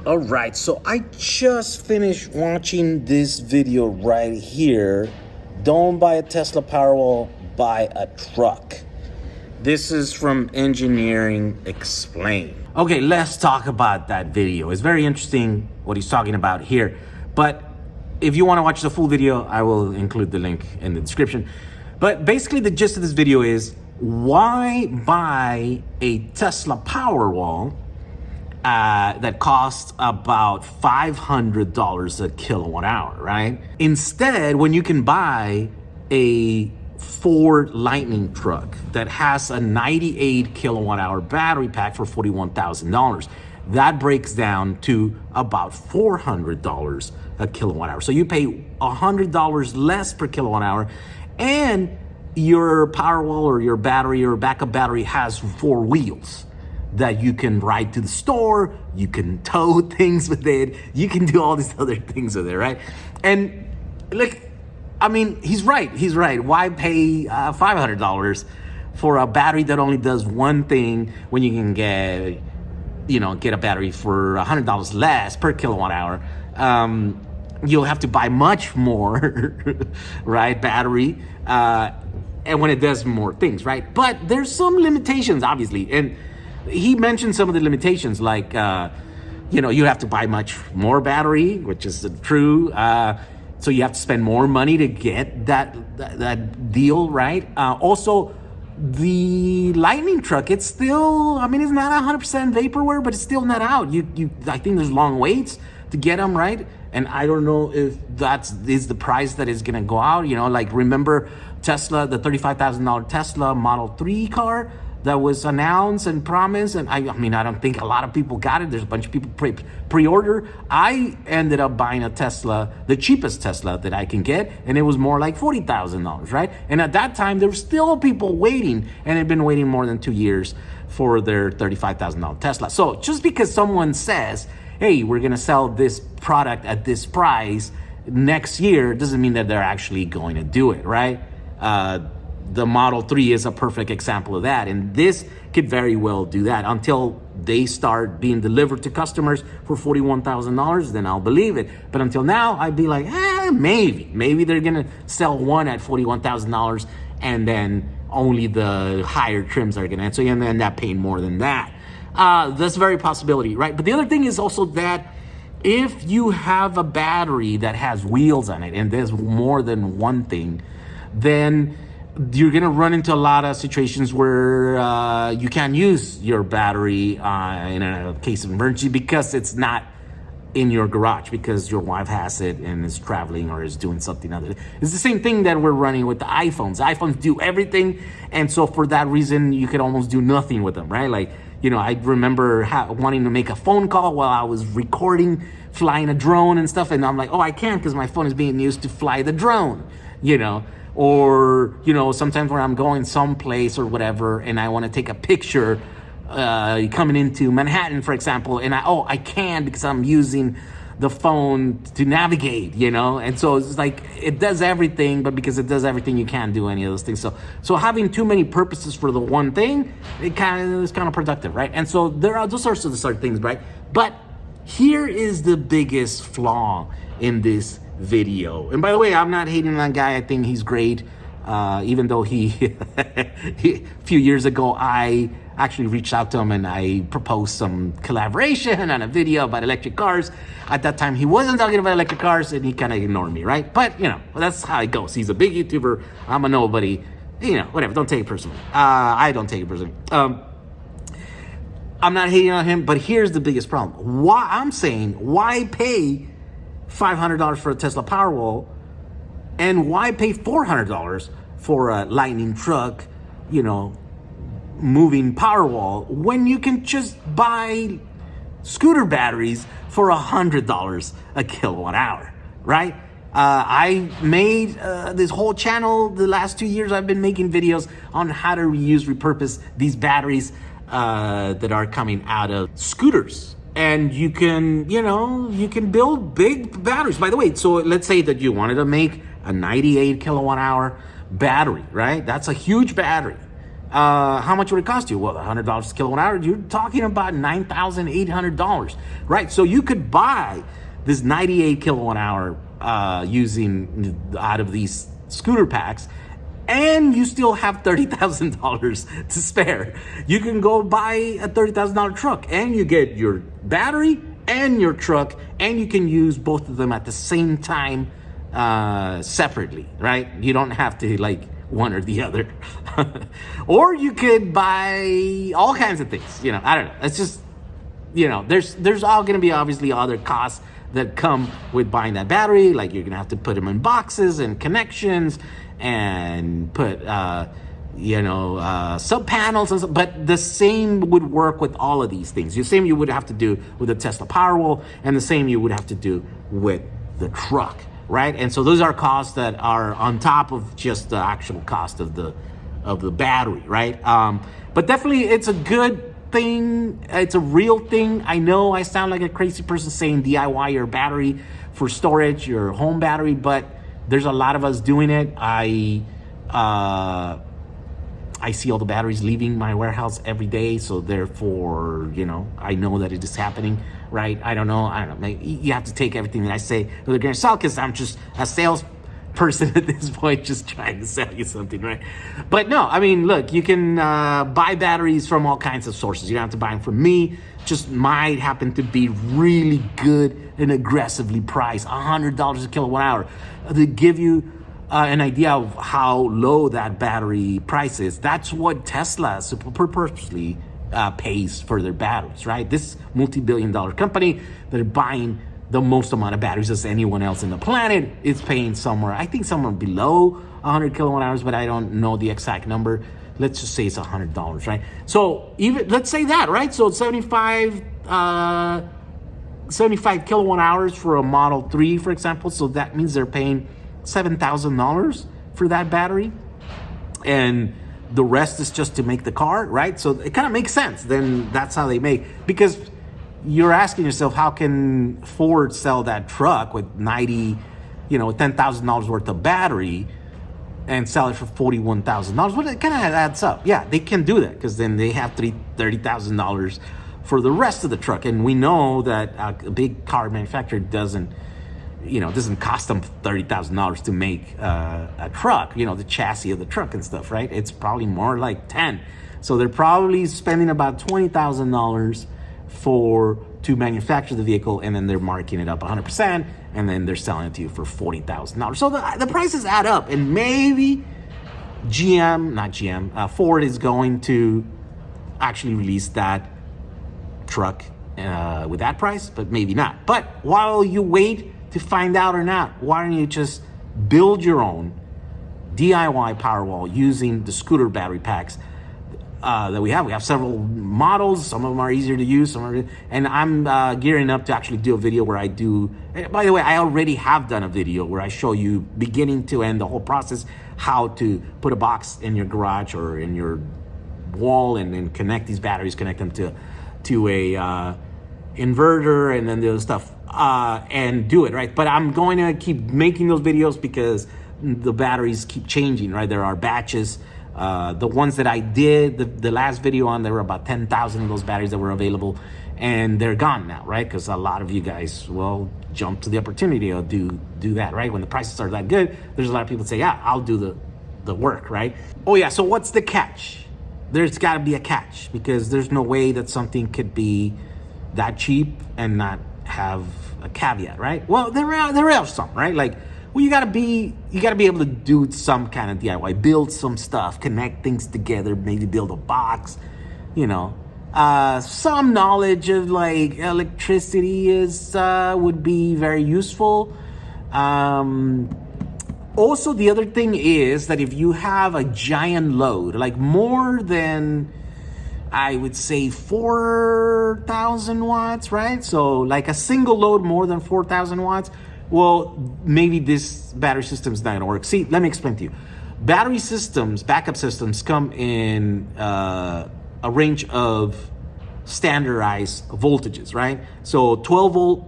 All right, so I just finished watching this video right here. Don't buy a Tesla Powerwall, buy a truck. This is from Engineering Explained. Okay, let's talk about that video. It's very interesting what he's talking about here. But if you want to watch the full video, I will include the link in the description. But basically the gist of this video is, why buy a Tesla Powerwall that costs about $500 a kilowatt hour, right? Instead, when you can buy a Ford Lightning truck that has a 98 kilowatt hour battery pack for $41,000, that breaks down to about $400 a kilowatt hour. So you pay $100 less per kilowatt hour, and your Powerwall or your battery or backup battery has 4 wheels that you can ride to the store, you can tow things with it, you can do all these other things with it, right? And like, I mean, he's right. Why pay $500 for a battery that only does one thing when you can get a battery for $100 less per kilowatt hour? You'll have to buy much more, right, battery, and when it does more things, right? But there's some limitations, obviously, and he mentioned some of the limitations, like, you have to buy much more battery, which is true. So you have to spend more money to get that deal, right? Also, the Lightning truck, it's still, I mean, it's not 100% vaporware, but it's still not out. I think there's long waits to get them, right? And I don't know if is the price that is gonna go out. Like, remember Tesla, the $35,000 Tesla Model 3 car that was announced and promised, and I mean, I don't think a lot of people got it. There's a bunch of people pre-order. I ended up buying a Tesla, the cheapest Tesla that I can get, and it was more like $40,000, right? And at that time, there were still people waiting, and had been waiting more than 2 years for their $35,000 Tesla. So just because someone says, hey, we're gonna sell this product at this price next year, doesn't mean that they're actually going to do it, right? The Model 3 is a perfect example of that. And this could very well do that until they start being delivered to customers for $41,000, then I'll believe it. But until now, I'd be like, maybe they're gonna sell one at $41,000, and then only the higher trims are gonna, so you end up paying more than that. That's a very possibility, right? But the other thing is also that if you have a battery that has wheels on it and there's more than one thing, then you're gonna run into a lot of situations where you can't use your battery in a case of emergency because it's not in your garage, because your wife has it and is traveling or is doing something other. It's the same thing that we're running with the iPhones. iPhones do everything, and so for that reason, you could almost do nothing with them, right? Like, I remember wanting to make a phone call while I was recording, flying a drone and stuff, and I'm like, oh, I can't because my phone is being used to fly the drone, Or, sometimes when I'm going someplace or whatever, and I want to take a picture coming into Manhattan, for example, and I can't because I'm using the phone to navigate, And so it's like, it does everything, but because it does everything, you can't do any of those things. So having too many purposes for the one thing, it is kind of productive, right? And so there are those sorts of things, right? But here is the biggest flaw in this video. And by the way, I'm not hating on that guy. I think he's great. Even though he a few years ago, I actually reached out to him and I proposed some collaboration on a video about electric cars. At that time, he wasn't talking about electric cars and he kind of ignored me, right? But, that's how it goes. He's a big YouTuber. I'm a nobody. Whatever. Don't take it personally. I don't take it personally. I'm not hating on him, but here's the biggest problem. Why pay $500 for a Tesla Powerwall, and why pay $400 for a Lightning truck, moving Powerwall, when you can just buy scooter batteries for $100 a kilowatt hour, right? I made this whole channel the last 2 years. I've been making videos on how to repurpose these batteries that are coming out of scooters. And you can build big batteries. By the way, so let's say that you wanted to make a 98 kilowatt hour battery, right? That's a huge battery. How much would it cost you? Well, $100 a kilowatt hour, you're talking about $9,800, right? So you could buy this 98 kilowatt hour using out of these scooter packs, and you still have $30,000 to spare. You can go buy a $30,000 truck, and you get your battery and your truck, and you can use both of them at the same time separately, right? You don't have to like one or the other. Or you could buy all kinds of things, you know, I don't know. It's just, you know, there's all gonna be obviously other costs that come with buying that battery. Like you're gonna have to put them in boxes and connections and put sub panels and stuff. But the same would work with all of these things. The same you would have to do with the Tesla Powerwall, and the same you would have to do with the truck, right? And so those are costs that are on top of just the actual cost of the battery, right? But definitely it's a good thing. It's a real thing. I know I sound like a crazy person saying DIY your battery for storage, your home battery, but there's a lot of us doing it. I see all the batteries leaving my warehouse every day, so therefore, you know, I know that it is happening, right? I don't know. Maybe you have to take everything that I say with a grain of salt, because I'm just a salesperson at this point, just trying to sell you something, right? But no, I mean, look, you can buy batteries from all kinds of sources. You don't have to buy them from me. Just might happen to be really good and aggressively priced, $100 a kilowatt hour, to give you an idea of how low that battery price is. That's what Tesla purposely pays for their batteries, right? This multi-billion-dollar company that are buying the most amount of batteries as anyone else in the planet is paying somewhere, I think somewhere below 100 kilowatt hours, but I don't know the exact number. Let's just say it's $100, right? So even, let's say that, right? So 75 kilowatt hours for a Model 3, for example. So that means they're paying $7,000 for that battery, and the rest is just to make the car, right? So it kind of makes sense. Then that's how they make, because you're asking yourself, how can Ford sell that truck with $10,000 worth of battery and sell it for $41,000? Well, it kind of adds up. Yeah, they can do that, because then they have $30,000 for the rest of the truck. And we know that a big car manufacturer doesn't cost them $30,000 to make a truck, the chassis of the truck and stuff, right? It's probably more like 10. So they're probably spending about $20,000 to manufacture the vehicle, and then they're marking it up 100%, and then they're selling it to you for $40,000. So the prices add up, and maybe Ford is going to actually release that truck with that price, but maybe not. But while you wait to find out or not, why don't you just build your own DIY Powerwall using the scooter battery packs that we have. We have several models. Some of them are easier to use, and I'm gearing up to actually do a video where I do. By the way, I already have done a video where I show you beginning to end the whole process, how to put a box in your garage or in your wall, and then connect these batteries, connect them to a inverter, and then the other stuff, and do it, right? But I'm going to keep making those videos because the batteries keep changing, right? There are batches. The ones that I did the last video on, there were about 10,000 of those batteries that were available, and they're gone now, right? Because a lot of you guys, jump to the opportunity to do that, right? When the prices are that good, there's a lot of people that say, yeah, I'll do the work, right? Oh yeah, so what's the catch? There's got to be a catch, because there's no way that something could be that cheap and not have a caveat, right? Well, there are some, right? Like, well, you gotta be able to do some kind of DIY, build some stuff, connect things together, maybe build a box, some knowledge of like electricity would be very useful. Also, the other thing is that if you have a giant load, like more than, I would say, 4,000 watts, right? So like a single load more than 4,000 watts, well, maybe this battery system is not going to work. See, let me explain to you. Battery systems, backup systems, come in a range of standardized voltages, right? So 12 volt,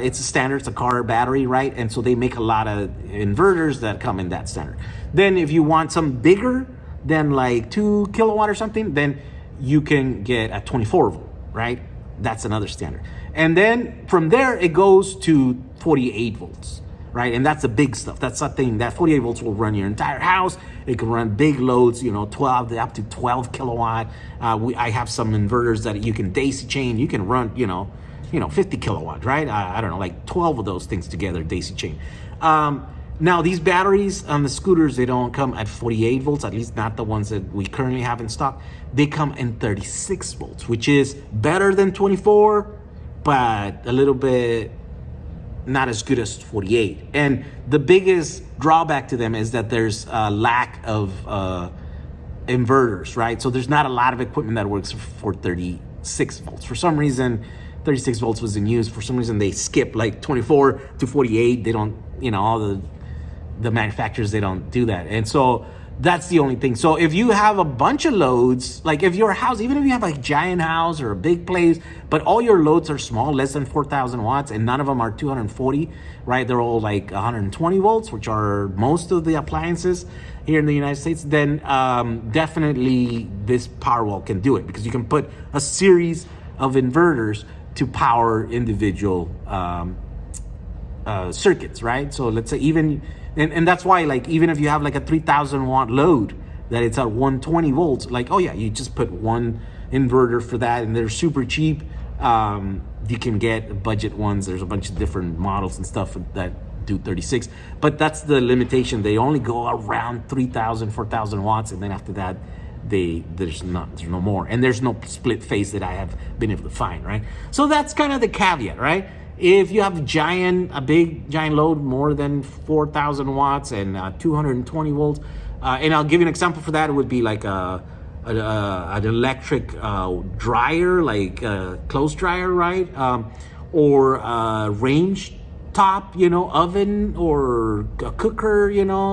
it's a standard, it's a car battery, right? And so they make a lot of inverters that come in that standard. Then if you want some bigger than like 2 kilowatt or something, then you can get a 24 volt, right? That's another standard. And then from there, it goes to 48 volts, right? And that's the big stuff. That's something that 48 volts will run your entire house. It can run big loads, 12 up to 12 kilowatt. I have some inverters that you can daisy chain. You can run, 50 kilowatt, right? I don't know, like 12 of those things together, daisy chain. Now, these batteries on the scooters, they don't come at 48 volts, at least not the ones that we currently have in stock. They come in 36 volts, which is better than 24, but a little bit not as good as 48. And the biggest drawback to them is that there's a lack of inverters, right? So there's not a lot of equipment that works for 36 volts. For some reason, 36 volts was in use. For some reason, they skip like 24 to 48. They don't, all the manufacturers, they don't do that. And so that's the only thing. So if you have a bunch of loads, like if your house, even if you have a giant house or a big place, but all your loads are small, less than 4,000 watts, and none of them are 240, right? They're all like 120 volts, which are most of the appliances here in the United States, then definitely this Powerwall can do it, because you can put a series of inverters to power individual circuits, right? So let's say even, and that's why, like, even if you have like a 3,000 watt load that it's at 120 volts, like, oh yeah, you just put one inverter for that, and they're super cheap. You can get budget ones. There's a bunch of different models and stuff that do 36, but that's the limitation. They only go around 3,000, 4,000 watts, and then after that, there's no more, and there's no split phase that I have been able to find, right? So that's kind of the caveat, right? If you have a big giant load, more than 4,000 watts and 220 volts, and I'll give you an example for that. It would be like an electric dryer, like a clothes dryer, right? Or a range top, oven, or a cooker,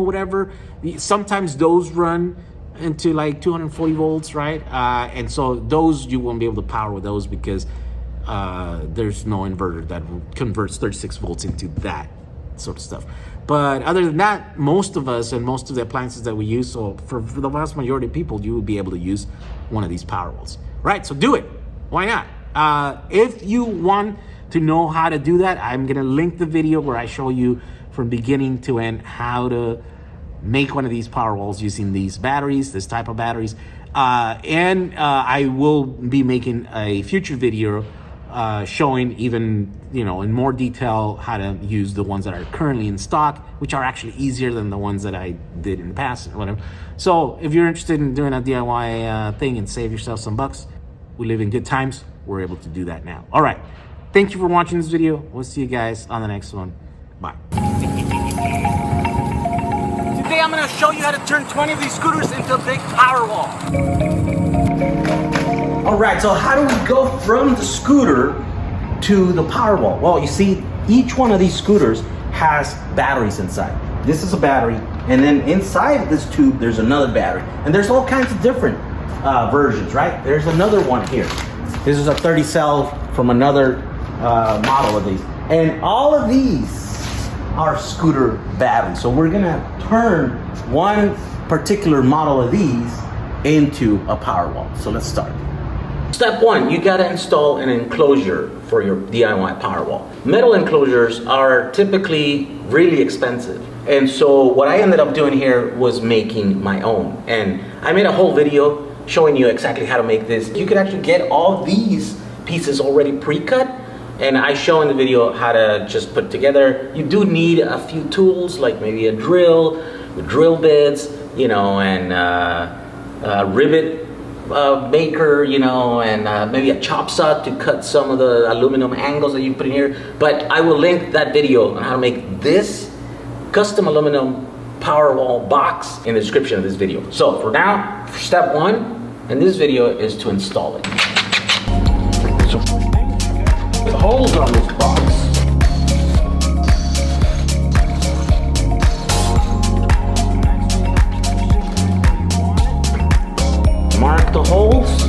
whatever. Sometimes those run into like 240 volts, right? And so those, you won't be able to power with those, because there's no inverter that converts 36 volts into that sort of stuff. But other than that, most of us and most of the appliances that we use, so for the vast majority of people, you will be able to use one of these Powerwalls, right? So do it. Why not? If you want to know how to do that, I'm gonna link the video where I show you from beginning to end how to make one of these Powerwalls using these batteries, this type of batteries. And I will be making a future video showing even, in more detail how to use the ones that are currently in stock, which are actually easier than the ones that I did in the past or whatever. So if you're interested in doing a DIY thing and save yourself some bucks, we live in good times. We're able to do that now. All right. Thank you for watching this video. We'll see you guys on the next one. Bye. Today I'm gonna show you how to turn 20 of these scooters into a big Powerwall. All right, so how do we go from the scooter to the Powerwall? Well, you see, each one of these scooters has batteries inside. This is a battery, and then inside this tube, there's another battery. And there's all kinds of different versions, right? There's another one here. This is a 30 cell from another model of these. And all of these are scooter batteries. So we're gonna turn one particular model of these into a Powerwall. So let's start. Step one, you gotta install an enclosure for your DIY Powerwall. Metal enclosures are typically really expensive. And so what I ended up doing here was making my own. And I made a whole video showing you exactly how to make this. You could actually get all these pieces already pre-cut, and I show in the video how to just put together. You do need a few tools, like maybe a drill, with drill bits, and a rivet maker, and maybe a chop saw to cut some of the aluminum angles that you put in here. But I will link that video on how to make this custom aluminum Powerwall box in the description of this video. So for now, step one in this video is to install it. So the holes on this box. Mark the holes.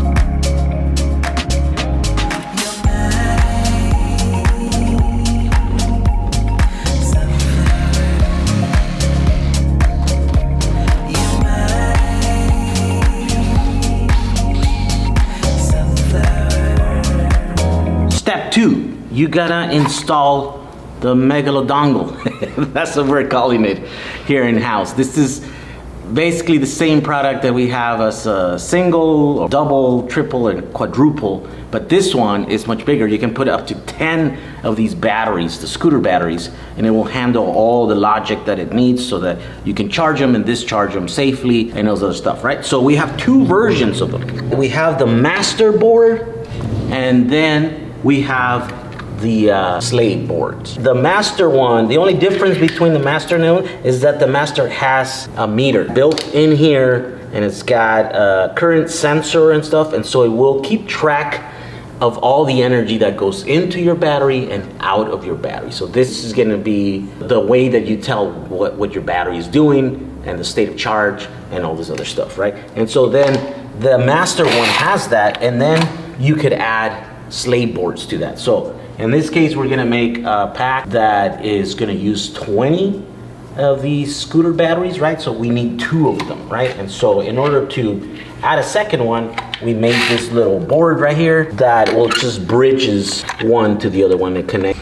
you gotta install the megalodongle. That's what we're calling it here in house. This is basically the same product that we have as a single, or double, triple, and quadruple, but this one is much bigger. You can put up to 10 of these batteries, the scooter batteries, and it will handle all the logic that it needs so that you can charge them and discharge them safely and all this other stuff, right? So we have two versions of them. We have the master board, and then we have the slave boards. The master one, the only difference between the master and the one is that the master has a meter built in here, and it's got a current sensor and stuff, and so it will keep track of all the energy that goes into your battery and out of your battery. So this is going to be the way that you tell what your battery is doing and the state of charge and all this other stuff, right? And so then the master one has that, and then you could add slave boards to that. So in this case, we're gonna make a pack that is gonna use 20 of these scooter batteries, right? So we need 2 of them, right? And so in order to add a second one, we made this little board right here that will just bridges one to the other one and connect.